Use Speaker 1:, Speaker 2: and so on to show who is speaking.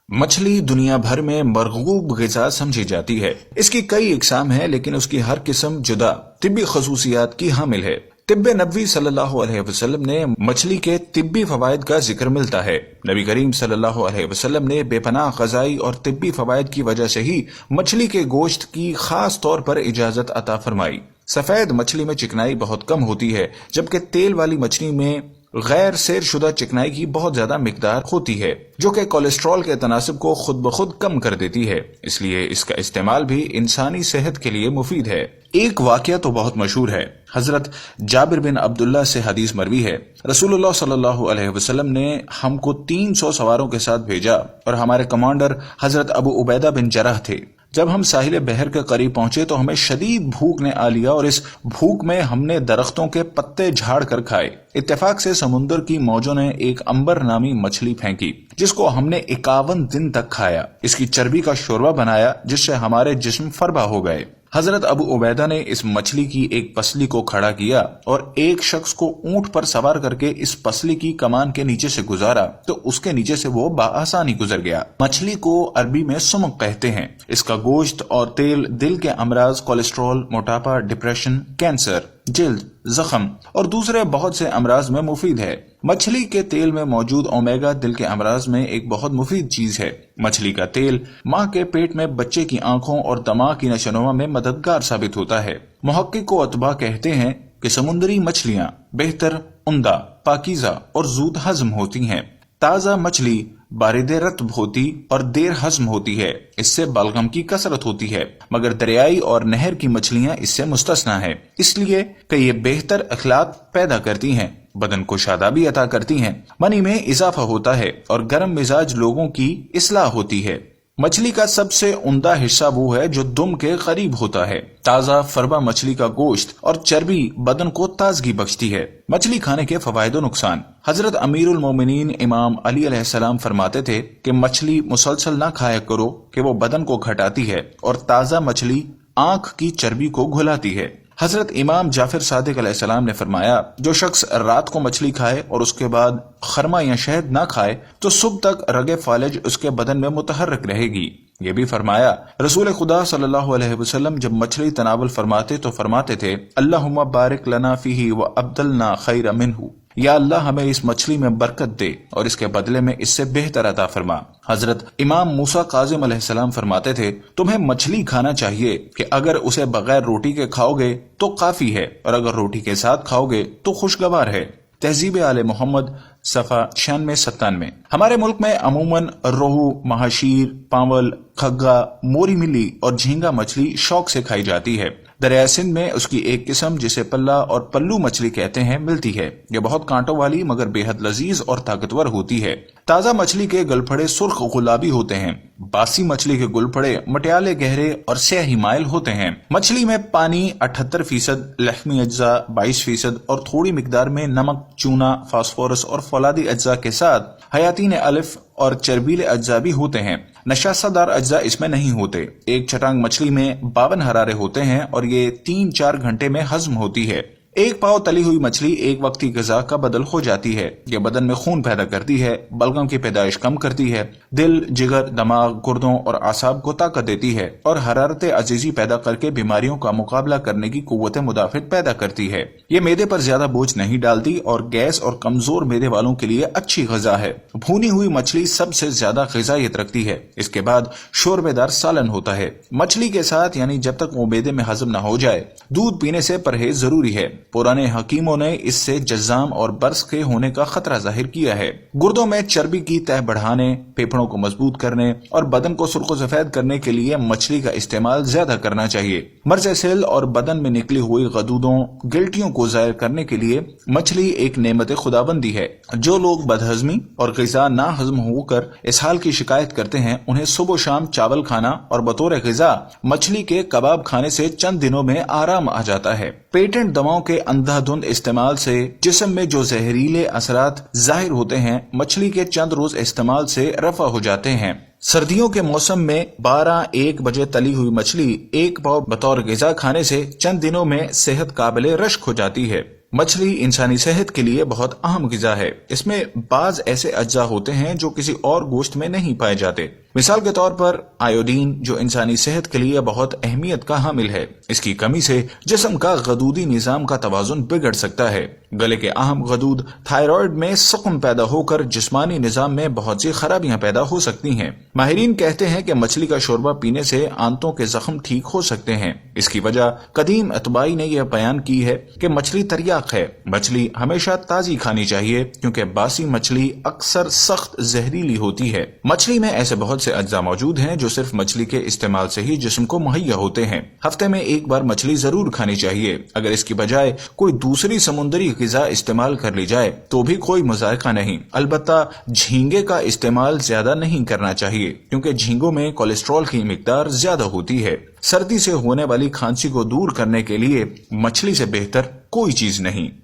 Speaker 1: مچھلی دنیا بھر میں مرغوب غذا سمجھی جاتی ہے۔ اس کی کئی اقسام ہیں، لیکن اس کی ہر قسم جدا طبی خصوصیات کی حامل ہے۔ طب نبوی صلی اللہ علیہ وسلم نے مچھلی کے طبی فوائد کا ذکر ملتا ہے۔ نبی کریم صلی اللہ علیہ وسلم نے بے پناہ غذائی اور طبی فوائد کی وجہ سے ہی مچھلی کے گوشت کی خاص طور پر اجازت عطا فرمائی۔ سفید مچھلی میں چکنائی بہت کم ہوتی ہے، جبکہ تیل والی مچھلی میں غیر سیر شدہ چکنائی کی بہت زیادہ مقدار ہوتی ہے، جو کہ کولیسٹرول کے تناسب کو خود بخود کم کر دیتی ہے۔ اس لیے اس کا استعمال بھی انسانی صحت کے لیے مفید ہے۔ ایک واقعہ تو بہت مشہور ہے۔ حضرت جابر بن عبداللہ سے حدیث مروی ہے، رسول اللہ صلی اللہ علیہ وسلم نے ہم کو 300 سواروں کے ساتھ بھیجا اور ہمارے کمانڈر حضرت ابو عبیدہ بن جراح تھے۔ جب ہم ساحل بحر کے قریب پہنچے تو ہمیں شدید بھوک نے آ لیا، اور اس بھوک میں ہم نے درختوں کے پتے جھاڑ کر کھائے۔ اتفاق سے سمندر کی موجوں نے ایک امبر نامی مچھلی پھینکی، جس کو ہم نے 51 دن تک کھایا۔ اس کی چربی کا شوربہ بنایا، جس سے ہمارے جسم فربا ہو گئے۔ حضرت ابو عبیدہ نے اس مچھلی کی ایک پسلی کو کھڑا کیا اور ایک شخص کو اونٹ پر سوار کر کے اس پسلی کی کمان کے نیچے سے گزارا تو اس کے نیچے سے وہ بآسانی گزر گیا۔ مچھلی کو عربی میں سمک کہتے ہیں۔ اس کا گوشت اور تیل دل کے امراض، کولیسٹرول، موٹاپا، ڈپریشن، کینسر، جلد، زخم اور دوسرے بہت سے امراض میں مفید ہے۔ مچھلی کے تیل میں موجود اومیگا دل کے امراض میں ایک بہت مفید چیز ہے۔ مچھلی کا تیل ماں کے پیٹ میں بچے کی آنکھوں اور دماغ کی نشوونما میں مددگار ثابت ہوتا ہے۔ محقق و اتباع کہتے ہیں کہ سمندری مچھلیاں بہتر، عمدہ، پاکیزہ اور زود ہضم ہوتی ہیں۔ تازہ مچھلی بارد رطب ہوتی اور دیر ہضم ہوتی ہے، اس سے بلغم کی کثرت ہوتی ہے، مگر دریائی اور نہر کی مچھلیاں اس سے مستثنا ہے، اس لیے کہ یہ بہتر اخلاق پیدا کرتی ہیں، بدن کو شادابی عطا کرتی ہیں، منی میں اضافہ ہوتا ہے اور گرم مزاج لوگوں کی اصلاح ہوتی ہے۔ مچھلی کا سب سے عمدہ حصہ وہ ہے جو دم کے قریب ہوتا ہے۔ تازہ فربا مچھلی کا گوشت اور چربی بدن کو تازگی بخشتی ہے۔ مچھلی کھانے کے فوائد و نقصان۔ حضرت امیر المومنین امام علی علیہ السلام فرماتے تھے کہ مچھلی مسلسل نہ کھایا کرو کہ وہ بدن کو گھٹاتی ہے، اور تازہ مچھلی آنکھ کی چربی کو گھلاتی ہے۔ حضرت امام جعفر صادق علیہ السلام نے فرمایا، جو شخص رات کو مچھلی کھائے اور اس کے بعد خرما یا شہد نہ کھائے تو صبح تک رگ فالج اس کے بدن میں متحرک رہے گی۔ یہ بھی فرمایا، رسول خدا صلی اللہ علیہ وسلم جب مچھلی تناول فرماتے تو فرماتے تھے، اللہم بارک لنا فیہ وابدلنا خیر منہ، یا اللہ ہمیں اس مچھلی میں برکت دے اور اس کے بدلے میں اس سے بہتر عطا فرما۔ حضرت امام موسیٰ کاظم علیہ السلام فرماتے تھے، تمہیں مچھلی کھانا چاہیے کہ اگر اسے بغیر روٹی کے کھاؤ گے تو کافی ہے، اور اگر روٹی کے ساتھ کھاؤ گے تو خوشگوار ہے۔ تہذیب آل محمد صفحہ 96-97۔ ہمارے ملک میں عموماً روہو، مہاشیر، پاول، کھگا، موری ملی اور جھینگا مچھلی شوق سے کھائی جاتی ہے۔ دریائے سندھ میں اس کی ایک قسم جسے پلہ اور پلو مچھلی کہتے ہیں ملتی ہے۔ یہ بہت کانٹوں والی مگر بے حد لذیذ اور طاقتور ہوتی ہے۔ تازہ مچھلی کے گلپھڑے سرخ گلابی ہوتے ہیں، باسی مچھلی کے گلپھڑے مٹیالے گہرے اور سیاہی مائل ہوتے ہیں۔ مچھلی میں پانی 78%، لحمی اجزاء 22% اور تھوڑی مقدار میں نمک، چونا، فاسفورس اور فولادی اجزاء کے ساتھ حیاتین الف اور چربیلے اجزاء بھی ہوتے ہیں۔ نشاستہ دار اجزاء اس میں نہیں ہوتے۔ ایک چھٹانگ مچھلی میں 52 حرارے ہوتے ہیں اور یہ 3-4 گھنٹے میں ہضم ہوتی ہے۔ ایک پاؤ تلی ہوئی مچھلی ایک وقتی غذا کا بدل ہو جاتی ہے۔ یہ بدن میں خون پیدا کرتی ہے، بلغم کی پیدائش کم کرتی ہے، دل، جگر، دماغ، گردوں اور اعصاب کو طاقت دیتی ہے، اور حرارت عزیزی پیدا کر کے بیماریوں کا مقابلہ کرنے کی قوت مدافعت پیدا کرتی ہے۔ یہ معدے پر زیادہ بوجھ نہیں ڈالتی اور گیس اور کمزور معدے والوں کے لیے اچھی غذا ہے۔ بھونی ہوئی مچھلی سب سے زیادہ غذائیت رکھتی ہے۔ اس کے بعد شوربے دار سالن ہوتا ہے۔ مچھلی کے ساتھ یعنی جب تک وہ معدے میں ہضم نہ ہو جائے، دودھ پینے سے پرہیز ضروری ہے۔ پرانے حکیموں نے اس سے جزام اور برس کے ہونے کا خطرہ ظاہر کیا ہے۔ گردوں میں چربی کی تہ بڑھانے، پھیپھڑوں کو مضبوط کرنے اور بدن کو سرخ و سفید کرنے کے لیے مچھلی کا استعمال زیادہ کرنا چاہیے۔ مرض سل اور بدن میں نکلی ہوئی غدودوں، گلٹیوں کو ظاہر کرنے کے لیے مچھلی ایک نعمت خداوندی ہے۔ جو لوگ بدہضمی اور غذا نا ہضم ہو کر اسہال کی شکایت کرتے ہیں، انہیں صبح و شام چاول کھانا اور بطور غذا مچھلی کے کباب کھانے سے چند دنوں میں آرام آ جاتا ہے۔ پیٹنٹ دواؤں کے اندھا دھند استعمال سے جسم میں جو زہریلے اثرات ظاہر ہوتے ہیں، مچھلی کے چند روز استعمال سے رفع ہو جاتے ہیں۔ سردیوں کے موسم میں 12-1 بجے تلی ہوئی مچھلی ایک پاؤ بطور غذا کھانے سے چند دنوں میں صحت قابل رشک ہو جاتی ہے۔ مچھلی انسانی صحت کے لیے بہت اہم غذا ہے۔ اس میں بعض ایسے اجزاء ہوتے ہیں جو کسی اور گوشت میں نہیں پائے جاتے۔ مثال کے طور پر آیوڈین، جو انسانی صحت کے لیے بہت اہمیت کا حامل ہے۔ اس کی کمی سے جسم کا غدودی نظام کا توازن بگڑ سکتا ہے۔ گلے کے اہم غدود تھائرائیڈ میں سقم پیدا ہو کر جسمانی نظام میں بہت سی خرابیاں پیدا ہو سکتی ہیں۔ ماہرین کہتے ہیں کہ مچھلی کا شوربہ پینے سے آنتوں کے زخم ٹھیک ہو سکتے ہیں۔ اس کی وجہ قدیم اطبائی نے یہ بیان کی ہے کہ مچھلی تریاق ہے۔ مچھلی ہمیشہ تازی کھانی چاہیے کیونکہ باسی مچھلی اکثر سخت زہریلی ہوتی ہے۔ مچھلی میں ایسے بہت سے اجزاء موجود ہیں جو صرف مچھلی کے استعمال سے ہی جسم کو مہیا ہوتے ہیں۔ ہفتے میں ایک بار مچھلی ضرور کھانی چاہیے۔ اگر اس کی بجائے کوئی دوسری سمندری غذا استعمال کر لی جائے تو بھی کوئی مذائقہ نہیں۔ البتہ جھینگے کا استعمال زیادہ نہیں کرنا چاہیے کیونکہ جھینگوں میں کولیسٹرول کی مقدار زیادہ ہوتی ہے۔ سردی سے ہونے والی کھانسی کو دور کرنے کے لیے مچھلی سے بہتر کوئی چیز نہیں۔